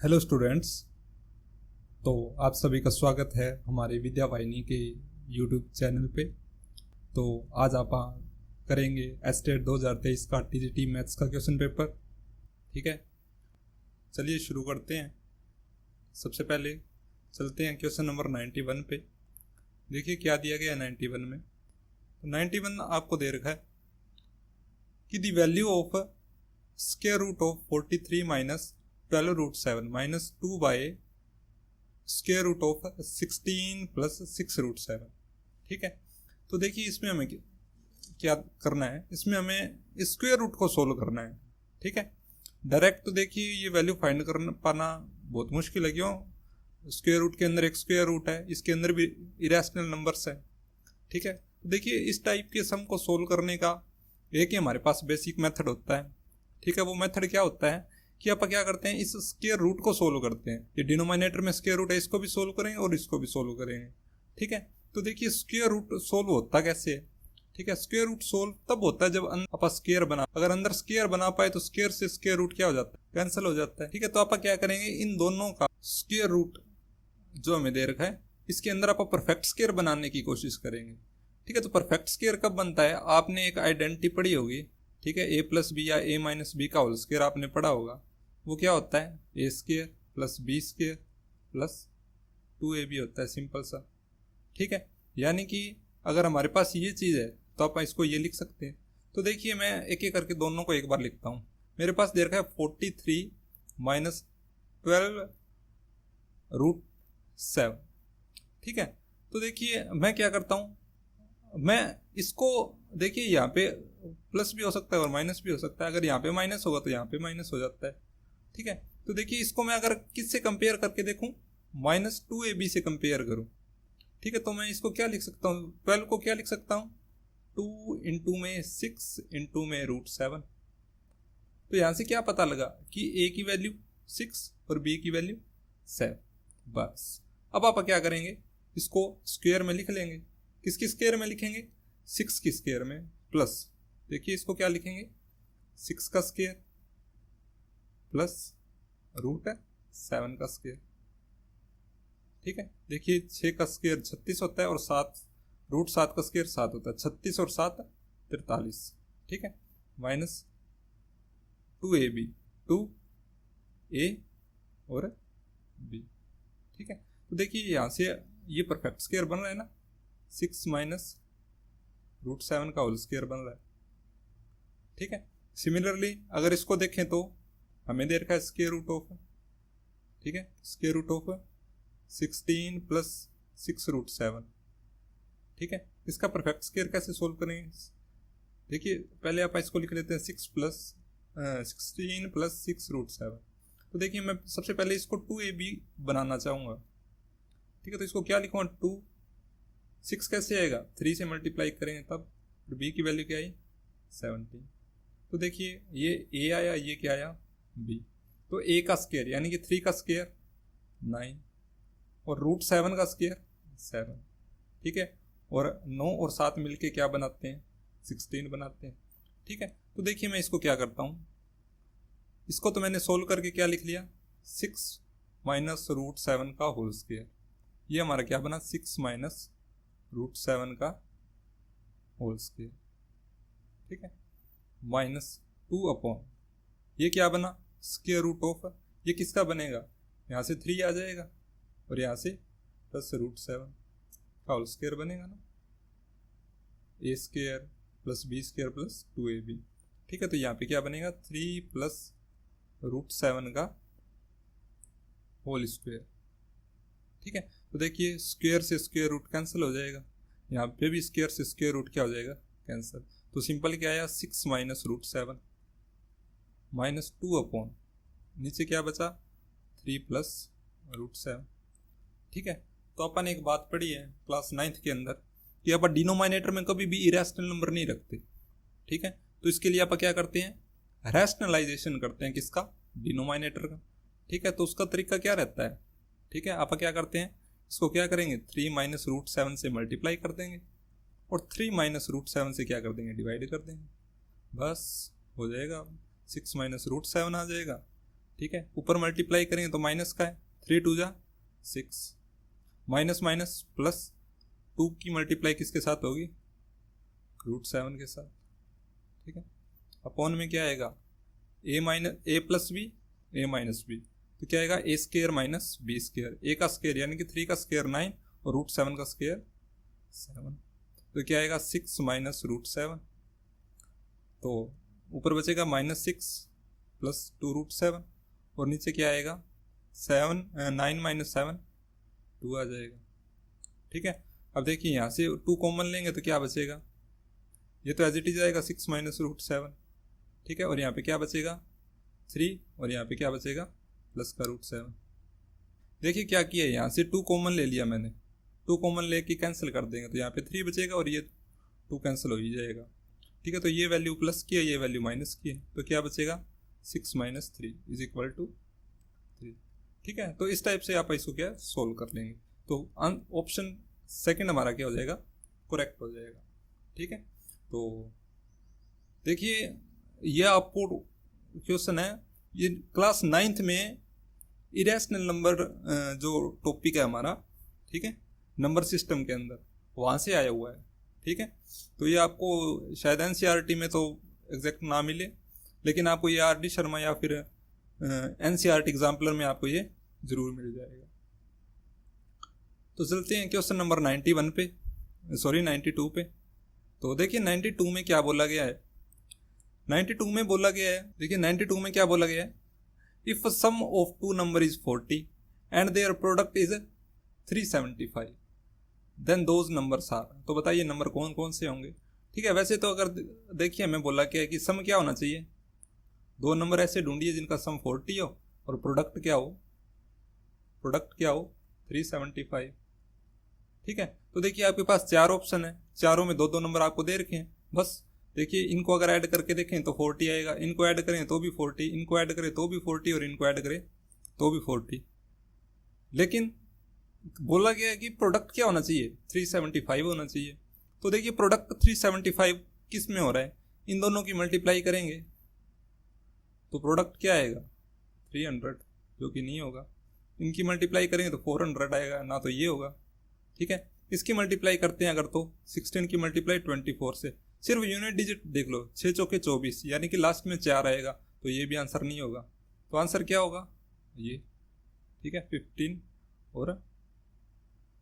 Hello students. तो आप सभी का स्वागत है हमारे विद्या वाहिनी के यूट्यूब चैनल पे। तो आज आप करेंगे एस्टेट 2023 का टीजीटी मैथ्स का क्वेश्चन पेपर। ठीक है, चलिए शुरू करते हैं। सबसे पहले चलते हैं क्वेश्चन नंबर 91 पे। देखिए क्या दिया गया है 91 में। तो 91 आपको दे रखा है कि the value of square root of 43 minus 12 root 7 minus 2 by square root of 16 plus 6 root 7। ठीक है, तो देखिए इसमें हमें क्या करना है, इसमें हमें स्क्वायर रूट को सोल्व करना है। ठीक है, डायरेक्ट तो देखिए ये वैल्यू फाइंड कर पाना बहुत मुश्किल है। क्यों? स्क्वायर रूट के अंदर एक स्क्वायर रूट है, इसके अंदर भी इरेशनल नंबर्स है। ठीक है, तो देखिए इस टाइप के सम को सोल्व करने का एक ही हमारे पास बेसिक मेथड होता है। ठीक है, वो मेथड क्या होता है कि आप क्या करते हैं, इस स्क्वायर रूट को सोल्व करते हैं। ये डिनोमिनेटर में स्क्वायर रूट है, इसको भी सोल्व करेंगे और इसको भी सोल्व करेंगे। ठीक है, तो देखिए स्क्वायर रूट सोल्व होता कैसे है। ठीक है, स्क्वायर रूट सोल्व तब होता है जब आप स्क्वायर बना, अगर अंदर स्क्वायर बना पाए तो स्क्वायर से स्क्वायर रूट क्या हो जाता है, कैंसिल हो जाता है। ठीक है, तो आप क्या करेंगे, इन दोनों का स्क्वायर रूट जो हमें दे रखा है इसके अंदर आप परफेक्ट स्क्वायर बनाने की कोशिश करेंगे। ठीक है, तो परफेक्ट स्क्वायर कब बनता है, आपने एक आइडेंटिटी पढ़ी होगी। ठीक है, ए प्लस बी या ए माइनस बी का होल स्क्वायर आपने पढ़ा होगा। वो क्या होता है, A square plus B square plus 2ab होता है, सिंपल सा। ठीक है, यानी कि अगर हमारे पास ये चीज़ है तो आप इसको ये लिख सकते हैं। तो देखिए मैं एक एक करके दोनों को एक बार लिखता हूँ। मेरे पास दे रखा है 43 माइनस 12 रूट 7। ठीक है, तो देखिए मैं क्या करता हूँ, मैं इसको देखिए यहाँ पे प्लस भी हो सकता है और माइनस भी हो सकता है। अगर यहाँ पे माइनस होगा तो यहाँ पे माइनस हो जाता है। ठीक है, तो देखिए इसको मैं अगर किससे कंपेयर करके देखूं, -2ab से कंपेयर करूं। ठीक है, तो मैं इसको क्या लिख सकता हूं, 12 को क्या लिख सकता हूं, 2 इंटू में 6 इंटू में रूट 7। तो यहां से क्या पता लगा कि a की वैल्यू 6 और b की वैल्यू 7। बस अब आप क्या करेंगे, इसको स्क्वायर में लिख लेंगे। किसकी स्क्वायर में लिखेंगे, 6 की स्क्वायर में प्लस, देखिए इसको क्या लिखेंगे, 6 का स्क्वायर प्लस रूट 7 का स्क्वायर। ठीक है, देखिए 6 का स्क्वायर 36 होता है और 7 रूट 7 का स्क्वायर 7 होता है। 36 और 7 43। ठीक है, माइनस 2ab, 2a और b। ठीक है, तो देखिए यहाँ से ये परफेक्ट स्क्वायर बन रहा है ना, 6 माइनस रूट 7 का होल स्क्वायर बन रहा है। ठीक है, सिमिलरली अगर इसको देखें तो हमें दे रखा है स्क्वायर रूट ऑफ, ठीक है, square root of 16 plus 6 root 7। ठीक है, इसका परफेक्ट स्क्वायर कैसे सोल्व करेंगे, देखिए पहले आप इसको लिख लेते हैं 16 प्लस 6 रूट 7। तो देखिए मैं सबसे पहले इसको 2ab बनाना चाहूँगा। ठीक है, तो इसको क्या लिखूँगा, 2, 6 कैसे आएगा, 3 से मल्टीप्लाई करेंगे तब, और b की वैल्यू क्या आई 17। तो देखिए ये a आया, ये क्या आया b। तो a का स्क्वायर यानी कि 3 का स्क्वायर 9 और रूट 7 का स्क्वायर 7। ठीक है, और 9 और 7 मिलके क्या बनाते हैं, 16 बनाते हैं। ठीक है, तो देखिए मैं इसको क्या करता हूँ, इसको तो मैंने सोल्व करके क्या लिख लिया, 6 माइनस रूट 7 का होल स्क्वायर। ये हमारा क्या बना, 6 माइनस रूट 7 का होल स्क्वायर। ठीक है, माइनस 2 अपॉन ये क्या बना, स्क्वायर रूट ऑफ, ये किसका बनेगा, यहाँ से 3 आ जाएगा और यहाँ से प्लस रूट 7 का होल स्क्वायर बनेगा ना, a square plus b square plus 2ab। ठीक है, तो यहाँ पे क्या बनेगा, 3 प्लस रूट 7 का होल स्क्वायर। ठीक है, तो देखिए स्क्वायर से स्क्वायर रूट कैंसिल हो जाएगा, यहाँ पे भी स्क्वायर से स्क्वायर रूट क्या हो जाएगा, कैंसिल। तो सिंपल क्या आया, 6 माइनस रूट 7 माइनस 2 अपॉन नीचे क्या बचा, 3 प्लस रूट 7। ठीक है, तो अपन एक बात पढ़ी है क्लास 9th के अंदर कि अपन डिनोमिनेटर में कभी भी इरेशनल नंबर नहीं रखते। ठीक है, तो इसके लिए अपन क्या करते हैं, रैशनलाइजेशन करते हैं, किसका, डिनोमिनेटर का। ठीक है, तो उसका तरीका क्या रहता है, ठीक है, अपन क्या करते हैं, इसको क्या करेंगे, 3 माइनस रूट 7 से मल्टीप्लाई कर देंगे और 3 माइनस रूट 7 से क्या कर देंगे, डिवाइड कर देंगे। बस हो जाएगा, 6 माइनस रूट 7 आ जाएगा ठीक है। ऊपर मल्टीप्लाई करेंगे तो माइनस का है, 3 2 जा 6, माइनस माइनस प्लस, 2 की मल्टीप्लाई किसके साथ होगी, √7 के साथ, ठीक है। अपॉन में क्या आएगा, a plus B a minus B, तो क्या आएगा a² माइनस b², a का स्क्वायर यानी कि 3 का स्क्वायर 9 और √7 का स्क्वायर 7, तो क्या आएगा 6 माइनस √7, तो ऊपर बचेगा -6 प्लस 2 √7 और नीचे क्या आएगा 9 माइनस 7 2 आ जाएगा, ठीक है। अब देखिए यहाँ से 2 कॉमन लेंगे तो क्या बचेगा, ये तो एज इट इज आएगा 6 माइनस √7, ठीक है। और यहाँ पे क्या बचेगा 3 और यहाँ पे क्या बचेगा प्लस का √7। देखिए क्या किया है, यहाँ से 2 कॉमन ले लिया मैंने, 2 कॉमन लेके कैंसिल कर देंगे तो यहाँ पे 3 बचेगा और ये 2 कैंसिल हो ही जाएगा, ठीक है। तो ये वैल्यू प्लस की है, ये वैल्यू माइनस की है, तो क्या बचेगा 6 माइनस 3 इज इक्वल टू 3, ठीक है। तो इस टाइप से आप इसको क्या सोल्व कर लेंगे, तो ऑप्शन सेकंड हमारा क्या हो जाएगा, करेक्ट हो जाएगा, ठीक है। तो देखिए ये आपको क्वेश्चन है, ये क्लास 9th में इरेशनल नंबर जो टॉपिक है हमारा, ठीक है, नंबर सिस्टम के अंदर वहाँ से आया हुआ है, ठीक है। तो ये आपको शायद NCERT में तो एग्जैक्ट ना मिले, लेकिन आपको ये RD शर्मा या फिर NCERT एग्जाम्पलर में आपको ये जरूर मिल जाएगा। तो चलते हैं क्वेश्चन नंबर 92 पे। तो देखिए 92 में क्या बोला गया है, 92 में बोला गया है, देखिए 92 में क्या बोला गया है, if sum of 2 number is 40 and their product is 375 then those numbers are. तो बताइए नंबर कौन कौन से होंगे, ठीक है। वैसे तो अगर देखिए हमें बोला क्या है कि सम क्या होना चाहिए, 2 नंबर ऐसे ढूंढिए जिनका सम 40 हो और प्रोडक्ट क्या हो 375, ठीक है। तो देखिए आपके पास 4 ऑप्शन है, चारों में 2-2 नंबर आपको दे रखे हैं, बस देखिए इनको अगर ऐड करके देखें तो 40 आएगा, इनको ऐड करें तो भी 40, इनको ऐड करें तो भी 40 और इनको ऐड करें तो भी 40। लेकिन बोला गया है कि प्रोडक्ट क्या होना चाहिए, 375 होना चाहिए। तो देखिए प्रोडक्ट 375 किस में हो रहा है, इन दोनों की मल्टीप्लाई करेंगे तो प्रोडक्ट क्या आएगा 300, जो कि नहीं होगा। इनकी मल्टीप्लाई करेंगे तो 400 आएगा, ना तो ये होगा, ठीक है। इसकी मल्टीप्लाई करते हैं अगर तो 16 की मल्टीप्लाई 24 से, सिर्फ यूनिट डिजिट देख लो, 6 चौके 24 यानी कि लास्ट में 4 आएगा, तो ये भी आंसर नहीं होगा। तो आंसर क्या होगा ये, ठीक है, 15 और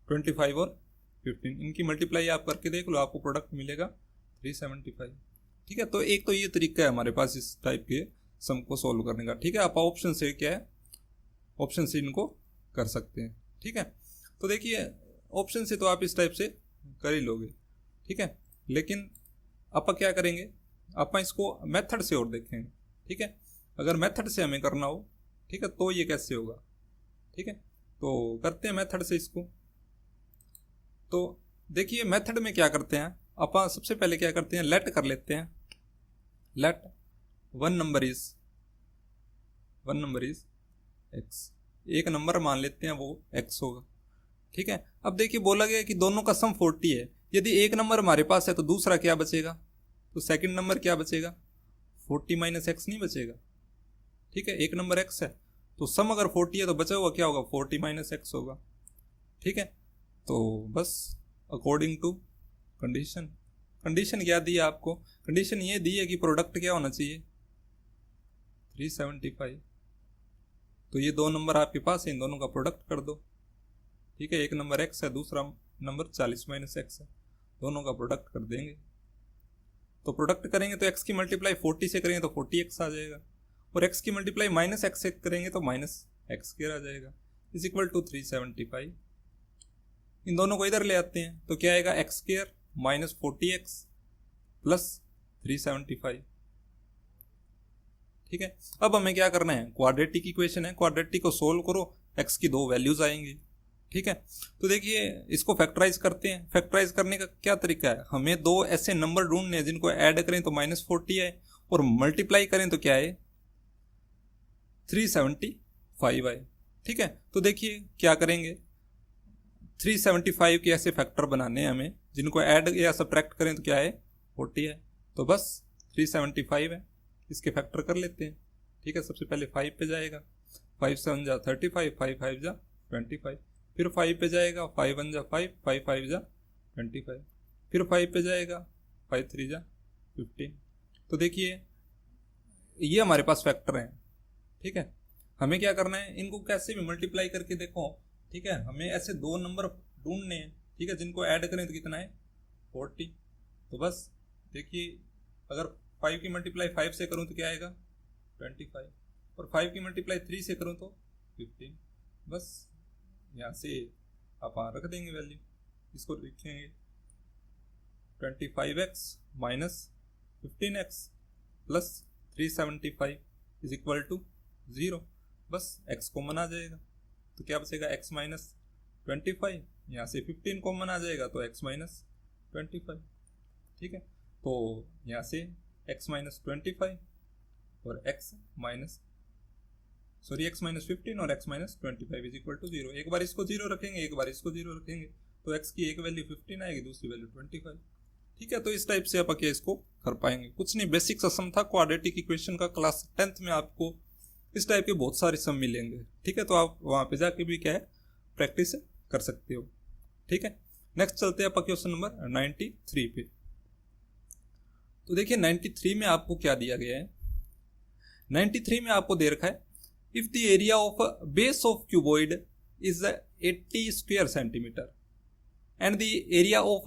25 और 15, इनकी मल्टीप्लाई आप करके देख लो, आपको प्रोडक्ट मिलेगा 375, ठीक है। तो एक तो ये तरीका है हमारे पास इस टाइप के सम को सॉल्व करने का, ठीक है। आप ऑप्शन से क्या है, ऑप्शन से इनको कर सकते हैं, ठीक है। तो देखिए ऑप्शन से तो आप इस टाइप से कर ही लोगे, ठीक है। लेकिन आप क्या करेंगे, आप इसको मेथड से और देखेंगे, ठीक है। अगर मेथड से हमें करना हो, ठीक है, तो ये कैसे होगा, ठीक है। तो करते हैं मेथड से इसको। तो देखिए मेथड में क्या करते हैं, आप सबसे पहले क्या करते हैं, लेट कर लेते हैं, let one number is x, एक नंबर मान लेते हैं वो x होगा, ठीक है। अब देखिए बोला गया है कि दोनों का सम 40 है, यदि एक नंबर हमारे पास है तो दूसरा क्या बचेगा, तो सेकंड नंबर क्या बचेगा 40 माइनस x नहीं बचेगा, ठीक है। एक नंबर x है तो सम अगर 40 है तो बचा हुआ क्या होगा 40 माइनस x होगा, ठीक है। तो बस अकॉर्डिंग टू कंडीशन क्या दी है आपको, कंडीशन ये दी है कि प्रोडक्ट क्या होना चाहिए 375, तो ये 2 नंबर आपके पास है, इन दोनों का प्रोडक्ट कर दो, ठीक है। एक नंबर x है, दूसरा नंबर 40 माइनस x है, दोनों का प्रोडक्ट कर देंगे। तो प्रोडक्ट करेंगे तो x की मल्टीप्लाई 40 से करेंगे तो 40x आ जाएगा, और x की मल्टीप्लाई माइनस x से करेंगे तो माइनस x² आ जाएगा, इज इक्वल टू 375। इन दोनों को इधर ले आते हैं तो क्या आएगा x² माइनस 40x प्लस 375, ठीक है। अब हमें क्या करना है, क्वाड्रेटिक इक्वेशन है, क्वाड्रेटिक को सोल्व करो, x की 2 वैल्यूज आएंगी, ठीक है। तो देखिए इसको फैक्टराइज करते हैं, फैक्टराइज करने का क्या तरीका है, हमें 2 ऐसे नंबर ढूंढने हैं जिनको ऐड करें तो -40 आए और मल्टीप्लाई करें तो क्या है 375 आए, ठीक है। तो देखिए क्या करेंगे, 375 के ऐसे फैक्टर बनाने हैं हमें जिनको ऐड या सब्ट्रैक्ट करें तो क्या है 40 है, तो बस 375 है, इसके फैक्टर कर लेते हैं, ठीक है। सबसे पहले 5 पे जाएगा, 5 7 जा 35, 5 5 जा 25, फिर 5 पे जाएगा, 5 1 जा 5, 5 5 जा 25, फिर 5 पे जाएगा, 5 3 जा 15। तो देखिए ये हमारे पास फैक्टर हैं, ठीक है। हमें क्या करना है, इनको कैसे भी मल्टीप्लाई करके देखो, ठीक है। हमें ऐसे दो नंबर ढूंढने हैं, ठीक है, जिनको ऐड करें तो कितना है 40। तो बस देखिए अगर 5 की मल्टीप्लाई 5 से करूँ तो क्या आएगा 25, और 5 की मल्टीप्लाई 3 से करूँ तो 15। बस यहाँ से आप रख देंगे वैल्यू, इसको लिखेंगे 25x minus 15x plus 375 is equal to 0। बस x कॉमन आ जाएगा तो क्या बचेगा x माइनस 25, यहाँ से 15 कॉमन आ जाएगा तो x माइनस 25, ठीक है। तो यहाँ से x माइनस 25 और x माइनस 15 और x minus 25 is equal to 0। एक बार इसको 0 रखेंगे, एक बार इसको 0 रखेंगे, तो x की एक वैल्यू 15 आएगी, दूसरी वैल्यू 25, ठीक है। तो इस टाइप से आप क्या इसको कर पाएंगे, कुछ नहीं, बेसिक सम था क्वाड्रेटिक इक्वेशन का। क्लास 10th में आपको इस टाइप के बहुत सारे सम मिलेंगे, ठीक है। तो आप वहाँ पे जाके भी क्या है प्रैक्टिस कर सकते हो, ठीक है। नेक्स्ट चलते हैं आप क्वेश्चन नंबर 93 पे। तो देखिए 93 में आपको क्या दिया गया है, 93 में आपको दे रखा है if the area of base of cuboid is 80 square centimetre and the area of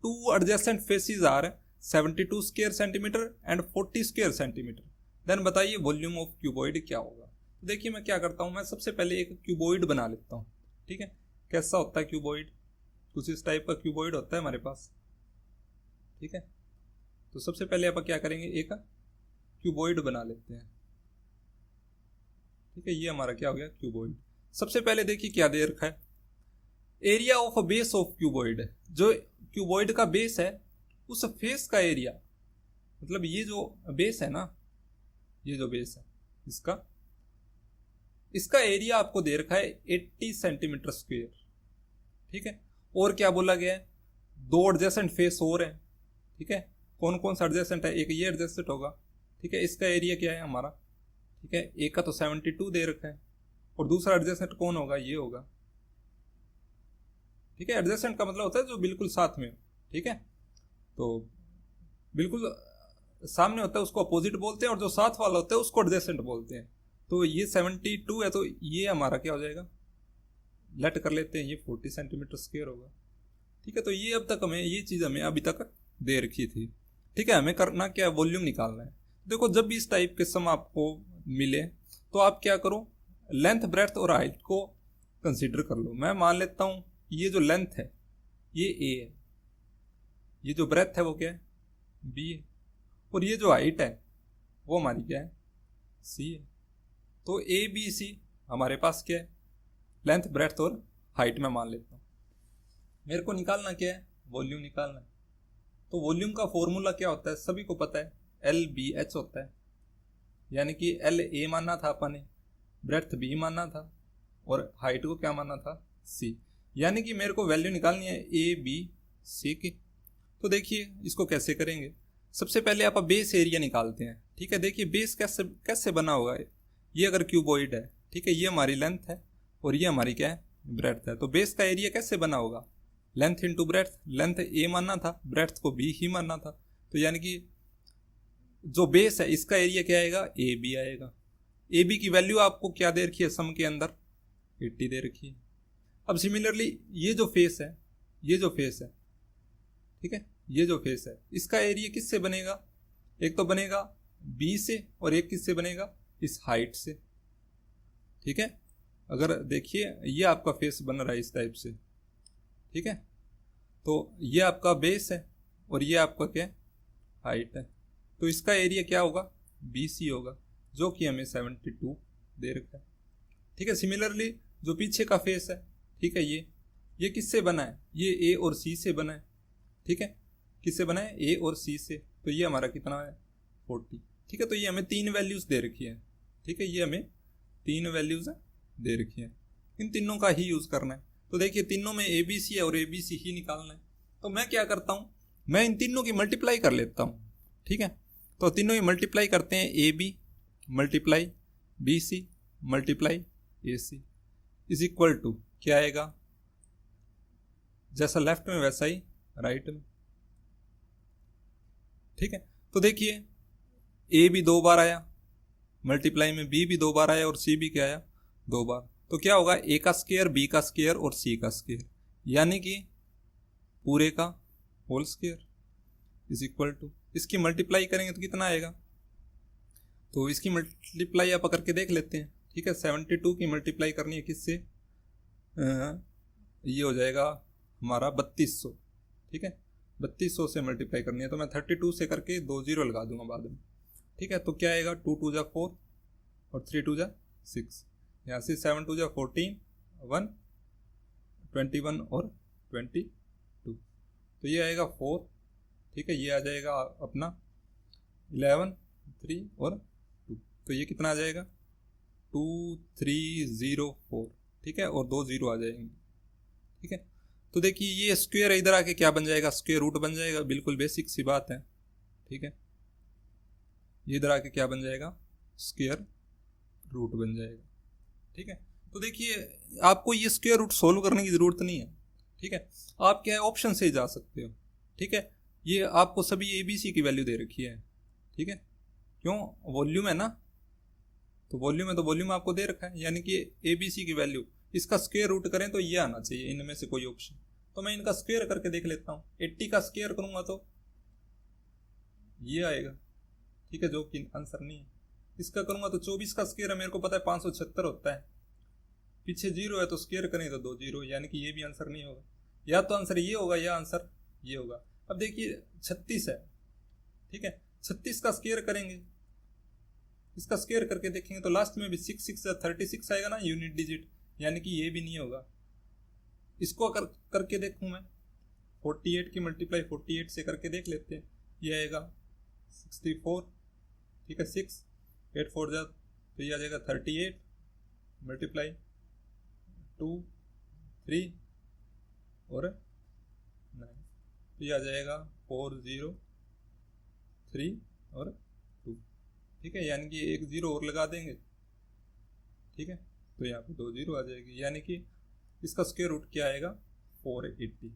two adjacent faces are 72 square centimetre and 40 square centimetre, then बताइए वॉल्यूम ऑफ क्यूबॉइड क्या होगा। तो देखिए मैं क्या करता हूँ, मैं सबसे पहले एक क्यूबॉइड बना लेता हूँ, ठीक है। कैसा होता है क्यूबॉइड, कुछ इस टाइप का क्यूबॉइड होता है हमारे पास, ठीक है। तो सबसे पहले आप क्या करेंगे, एक क्यूबॉइड बना लेते हैं, ठीक है। ये हमारा क्या हो गया क्यूबॉइड। सबसे पहले देखिए क्या दे रखा है, area of base of cuboid, जो क्यूबॉइड का बेस है उस फेस का एरिया, मतलब ये जो बेस है ना, ये जो बेस है इसका एरिया आपको दे रखा है 80 सेंटीमीटर स्क्वायर, ठीक है। और क्या बोला गया है, दो एडजेसेंट फेस और है, ठीक है। कौन कौन सा एडजेसेंट है, एक ये एडजेसेंट होगा, ठीक है। इसका एरिया क्या है हमारा, ठीक है। एक का तो 72 दे रखा है और दूसरा एडजेसेंट कौन होगा, ये होगा, ठीक है। एडजेसेंट का मतलब होता है जो बिल्कुल साथ में, ठीक है। तो बिल्कुल सामने होता है उसको अपोजिट बोलते हैं, और जो साथ वाला होता है उसको एडजेसेंट बोलते हैं। तो ये 72 है, तो ये हमारा क्या हो जाएगा, लेट कर लेते हैं, ये 40 सेंटीमीटर स्क्वायर होगा, ठीक है। तो ये अब तक हमें ये चीज़ हमें अभी तक दे रखी थी, ठीक है। हमें करना क्या, वॉल्यूम निकालना है। देखो जब भी इस टाइप के सम आपको मिले तो आप क्या करो, लेंथ ब्रेड्थ और हाइट को कंसीडर कर लो। मैं मान लेता हूँ ये जो लेंथ है ये a है, ये जो ब्रेड्थ है वो क्या है b है, और ये जो हाइट है वो हमारी क्या है c है। तो a b c हमारे पास क्या है, लेंथ ब्रेड्थ और हाइट में मान लेता हूँ। मेरे को निकालना क्या है, वॉल्यूम निकालना है। तो वॉल्यूम का फॉर्मूला क्या होता है, सभी को पता है, LBH होता है, यानी कि L A मानना था अपन ने, ब्रेड्थ B मानना था, और हाइट को क्या मानना था C, यानी कि मेरे को वैल्यू निकालनी है ABC की। तो देखिए इसको कैसे करेंगे, सबसे पहले आप बेस एरिया निकालते हैं, ठीक है। देखिए बेस कैसे बना होगा, ये अगर क्यूबॉइड है, ठीक है, ये हमारी लेंथ है और ये हमारी क्या है ब्रेड्थ है। तो बेस का एरिया कैसे बना होगा, length into breadth, length A मानना था, ब्रेड्थ को B ही मानना था। तो यानी कि जो बेस है इसका एरिया क्या आएगा, AB आएगा। AB की वैल्यू आपको क्या दे रखी है सम के अंदर, 80 दे रखी है। अब सिमिलरली ये जो फेस है, ये जो फेस है, ठीक है, ये जो फेस है इसका एरिया किससे बनेगा, एक तो बनेगा B से और एक किससे बनेगा, इस हाइट से, ठीक है। अगर देखिए ये आपका फेस बन रहा है इस टाइप से, ठीक है। तो ये आपका बेस है और ये आपका क्या हाइट है, तो इसका एरिया क्या होगा BC होगा, जो कि हमें 72 दे रखा है, ठीक है। सिमिलरली जो पीछे का फेस है, ठीक है, ये किससे बना है, ये A और C से बना है, ठीक है। किससे बना है, A और C से, तो ये हमारा कितना है 40, ठीक है। तो ये हमें 3 वैल्यूज दे रखी है, ठीक है, ये हमें 3 वैल्यूज दे रखी है, इन तीनों का ही यूज़ करना है। तो देखिए तीनों में ABC है और ABC ही निकालना है। तो मैं क्या करता हूँ, मैं इन तीनों की मल्टीप्लाई कर लेता हूँ, ठीक है। तो तीनों की मल्टीप्लाई करते हैं, AB multiply BC multiply AC is equal to क्या आएगा, जैसा लेफ्ट में वैसा ही राइट में। ठीक है, तो देखिए A भी 2 बार आया, मल्टीप्लाई में B भी 2 बार आया और C भी क्या आया 2 बार। तो क्या होगा, A का स्क्वायर, B का स्क्वायर और C का स्क्वायर, यानी कि पूरे का whole square is equal to, इसकी मल्टीप्लाई करेंगे तो कितना आएगा, तो इसकी मल्टीप्लाई आप करके देख लेते हैं। ठीक है, 72 की मल्टीप्लाई करनी है किससे, ये हो जाएगा हमारा 3200। ठीक है, 3200 से मल्टीप्लाई करनी है, तो मैं 32 से करके 2 0 लगा दूंगा बाद में। ठीक है, तो क्या आएगा, 2 2 जा 4 और 3 2 जा 6, यहाँ से 7 2 जा 14, 1 21 और 22, तो ये आएगा 4। ठीक है, ये आ जाएगा अपना 11 3 और 2, तो ये कितना आ जाएगा 2304। ठीक है, और 2 0 आ जाएंगे। ठीक है, तो देखिए ये स्क्वायर इधर आके क्या बन जाएगा, स्क्वायर रूट बन जाएगा, बिल्कुल बेसिक सी बात है। ठीक है, ये इधर आके क्या बन जाएगा, स्क्वायर रूट बन जाएगा। ठीक है, तो देखिए आपको ये स्क्वायर रूट सोल्व करने की जरूरत नहीं है। ठीक है, आप क्या है ऑप्शन से ही जा सकते हो। ठीक है, ये आपको सभी ABC की वैल्यू दे रखी है। ठीक है, क्यों, वॉल्यूम है ना, तो वॉल्यूम है तो वॉल्यूम आपको दे रखा है, यानी कि ABC की वैल्यू, इसका स्क्वायर रूट करें तो ये आना चाहिए इनमें से कोई ऑप्शन। तो मैं इनका स्क्वायर करके देख लेता हूँ, 80 का स्क्वायर करूंगा तो ये आएगा। ठीक है, जो कि आंसर नहीं है। इसका करूंगा तो 24 का स्क्वायर है, मेरे को पता है 576 होता है, पीछे 0 है तो स्क्वायर करें तो 2 0, यानी कि ये भी आंसर नहीं होगा। या तो आंसर ये होगा या आंसर ये होगा। अब देखिए 36 है। ठीक है, 36 का स्क्वायर करेंगे, इसका स्क्वायर करके देखेंगे तो लास्ट में भी 6 6 36 आएगा ना, यूनिट डिजिट, यानी कि ये भी नहीं होगा। इसको करके देखूं मैं, 48 की मल्टीप्लाई 48 से करके देख लेते हैं, ये आएगा 64। ठीक है, 6 8 4 जा तो ये आ जाएगा 38 मल्टीप्लाई 2 3 और 9, तो ये आ जाएगा 4 0 3 और 2। ठीक है, यानी कि एक 0 और लगा देंगे। ठीक है, तो यहाँ पे 2 0 आ जाएगी, यानी कि इसका स्क्वायर रूट क्या आएगा 480।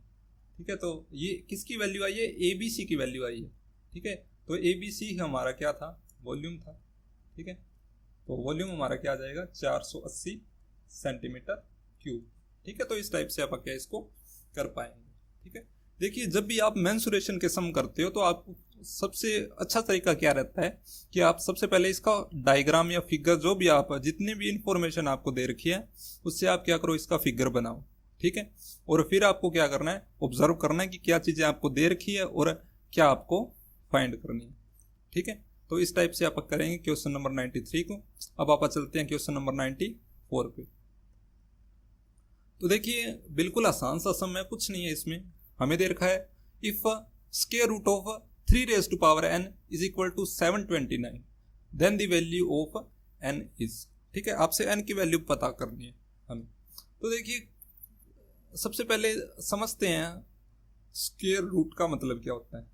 ठीक है, तो ये किसकी वैल्यू आई है, ABC की वैल्यू आई है। ठीक है, तो ABC हमारा क्या था, वॉल्यूम था। ठीक है, तो वॉल्यूम हमारा क्या आ जाएगा 480 सेंटीमीटर क्यूब। ठीक है, तो इस टाइप से आप क्या इसको कर पाएंगे। ठीक है, देखिए जब भी आप मेंसुरेशन के सम करते हो तो आपको सबसे अच्छा तरीका क्या रहता है कि आप सबसे पहले इसका डायग्राम या फिगर, जो भी आप जितनी भी इंफॉर्मेशन आपको दे रखी है उससे आप क्या करो, इसका फिगर बनाओ। ठीक है, और फिर आपको क्या करना है, ऑब्जर्व करना है कि क्या चीज़ें आपको दे रखी है और क्या आपको फाइंड करनी है। ठीक है, तो इस टाइप से आप करेंगे क्वेश्चन नंबर 93 को। अब आप चलते हैं क्वेश्चन नंबर 94 पे। तो देखिए बिल्कुल आसान सा सम है, कुछ नहीं है इसमें। हमें दे रखा है if square root of 3 raised to power n is equal to 729 then the value of n is। ठीक है, आपसे n की वैल्यू पता करनी है हमें। तो देखिए सबसे पहले समझते हैं स्क्वायर रूट का मतलब क्या होता है।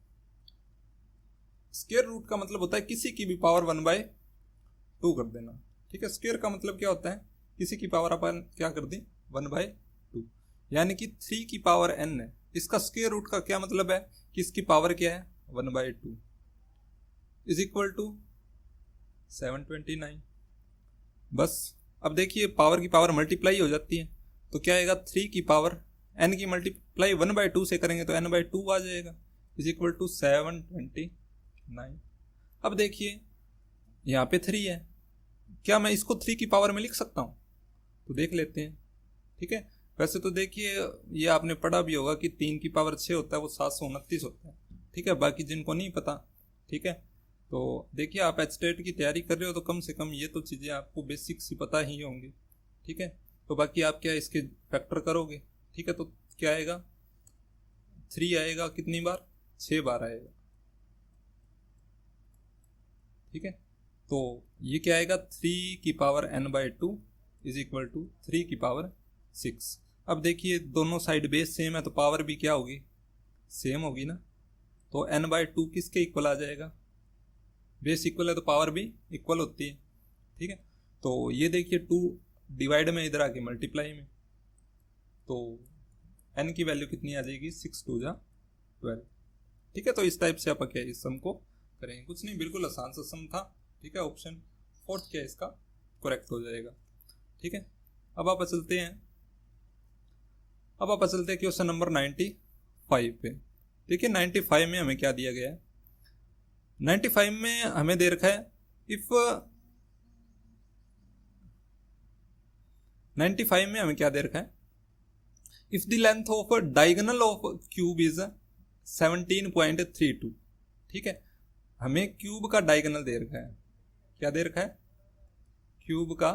स्क्वायर रूट का मतलब होता है किसी की भी पावर 1/2 कर देना। ठीक है, स्क्वायर का मतलब क्या होता है, किसी की पावर अपन क्या कर दी 1/2, यानी कि 3 की पावर n है। इसका स्क्वायर रूट का क्या मतलब है कि इसकी पावर क्या है 1/2 इज इक्वल टू 729। बस अब देखिए पावर की पावर मल्टीप्लाई हो जाती है, तो क्या आएगा 3 की पावर n की मल्टीप्लाई 1/2 से करेंगे तो n/2 आ जाएगा इज इक्वल टू 729। अब देखिए यहाँ पे 3 है, क्या मैं इसको 3 की पावर में लिख सकता हूँ, तो देख लेते हैं। ठीक है, वैसे तो देखिए ये आपने पढ़ा भी होगा कि 3 की पावर 6 होता है वो 729 होता है। ठीक है, बाकी जिनको नहीं पता। ठीक है, तो देखिए आप एचटेट की तैयारी कर रहे हो तो कम से कम ये तो चीज़ें आपको बेसिक सी पता ही होंगी। ठीक है, तो बाकी आप क्या इसके फैक्टर करोगे। ठीक है, तो क्या आएगा 3 आएगा कितनी बार, 6 बार आएगा। ठीक है, तो ये क्या आएगा 3 की power n/2 is equal to 3 की पावर 6। अब देखिए दोनों साइड बेस सेम है तो पावर भी क्या होगी, सेम होगी ना। तो n/2 किसके इक्वल आ जाएगा, बेस इक्वल है तो पावर भी इक्वल होती है। ठीक है, तो ये देखिए 2 डिवाइड में इधर आके मल्टीप्लाई में, तो n की वैल्यू कितनी आ जाएगी 6 2 जा 12। ठीक है, तो इस टाइप से आप क्या इस सम को करेंगे, कुछ नहीं, बिल्कुल आसान सा सम था। ठीक है, ऑप्शन 4 क्या इसका करेक्ट हो जाएगा। ठीक है, अब आप चलते हैं क्वेश्चन नंबर 95 पे। देखिए 95 में हमें क्या दिया गया है। 95 में हमें दे रखा है इफ 95 में हमें क्या दे रखा है, if the length of diagonal of cube is 17.32। ठीक है, हमें क्यूब का डायगोनल दे रखा है, क्या दे रखा है, क्यूब का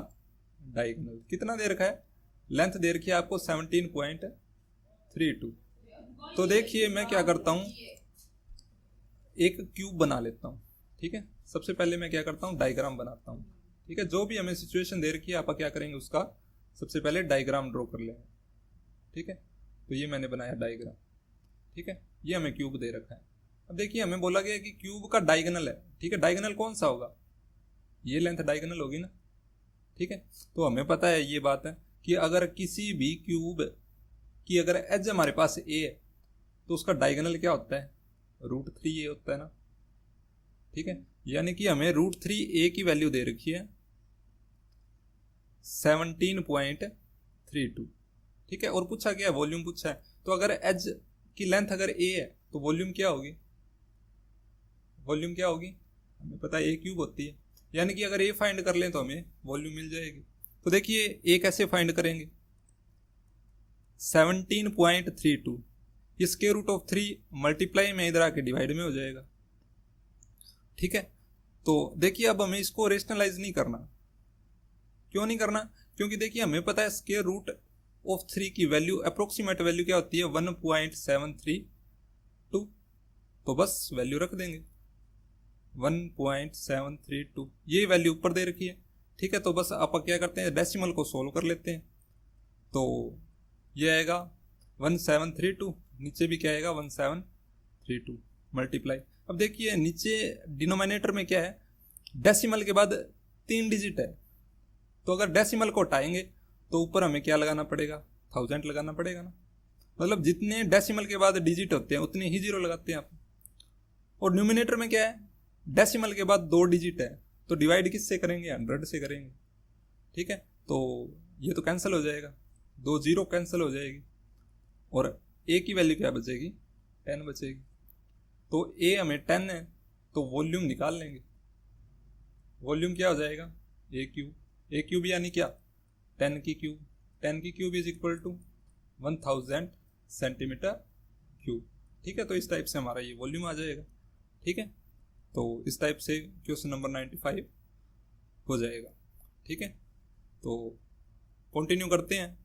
डायगोनल कितना दे रखा है, लेंथ दे रखी है आपको 17.32। तो देखिए मैं क्या करता हूं, एक क्यूब बना लेता हूं। ठीक है, सबसे पहले मैं क्या करता हूं, डायग्राम बनाता हूं। ठीक है, जो भी हमें सिचुएशन दे रखी है आप क्या करेंगे, उसका सबसे पहले डायग्राम ड्रॉ कर लेंगे। ठीक है, तो ये मैंने बनाया डायग्राम। ठीक है, ये हमें क्यूब दे रखा है। अब देखिए हमें बोला गया कि क्यूब का डायगोनल है। ठीक है, डायगोनल कौन सा होगा, ये लेंथ डायगोनल होगी ना। ठीक है, तो हमें पता है ये बात है कि अगर किसी भी क्यूब की अगर एज हमारे पास ए है तो उसका डायगोनल क्या होता है, √3a होता है ना। ठीक है, यानी कि हमें √3a की वैल्यू दे रखी है 17.32। ठीक है, और पूछा गया वॉल्यूम पूछा है, तो अगर एज की लेंथ अगर a है तो वॉल्यूम क्या होगी, हमें पता है a क्यूब होती है, यानी कि अगर a फाइंड कर लें तो हमें वॉल्यूम मिल जाएगी। तो देखिए a कैसे फाइंड करेंगे, 17.32 ये स्क्वायर रूट ऑफ 3 मल्टीप्लाई में इधर आके डिवाइड में हो जाएगा। ठीक है, तो देखिए अब हमें इसको रेशनलाइज नहीं करना। क्यों नहीं करना, क्योंकि देखिए हमें पता है स्क्वायर रूट ऑफ 3 की वैल्यू अप्रोक्सीमेट वैल्यू क्या होती है 1.732। तो बस वैल्यू रख देंगे 1.732, ये वैल्यू ऊपर दे रखी है। ठीक है, तो बस आप क्या करते हैं, डेसिमल को सोल्व कर लेते हैं। तो ये आएगा 1732, नीचे भी क्या आएगा 1732 मल्टीप्लाई। अब देखिए नीचे डिनोमिनेटर में क्या है, डेसिमल के बाद 3 डिजिट है, तो अगर डेसिमल को हटाएंगे तो ऊपर हमें क्या लगाना पड़ेगा, 1000 लगाना पड़ेगा ना। मतलब जितने डेसिमल के बाद डिजिट होते हैं उतने ही जीरो लगाते हैं आप। और न्यूमिनेटर में क्या है, डेसिमल के बाद 2 डिजिट है, तो डिवाइड किससे करेंगे, 100 से करेंगे। ठीक है, तो ये तो कैंसिल हो जाएगा, 2 जीरो कैंसिल हो जाएगी, और ए की वैल्यू क्या बचेगी, 10 बचेगी। तो ए हमें 10 है, तो वॉल्यूम निकाल लेंगे। वॉल्यूम क्या हो जाएगा, ए क्यूब यानी क्या, 10 की cube is equal to 1000 centimetre cube. ठीक है, तो इस टाइप से हमारा ये वॉल्यूम आ जाएगा। ठीक है, तो इस टाइप से क्वेश्चन नंबर 95 हो जाएगा। ठीक है, तो कंटिन्यू करते हैं।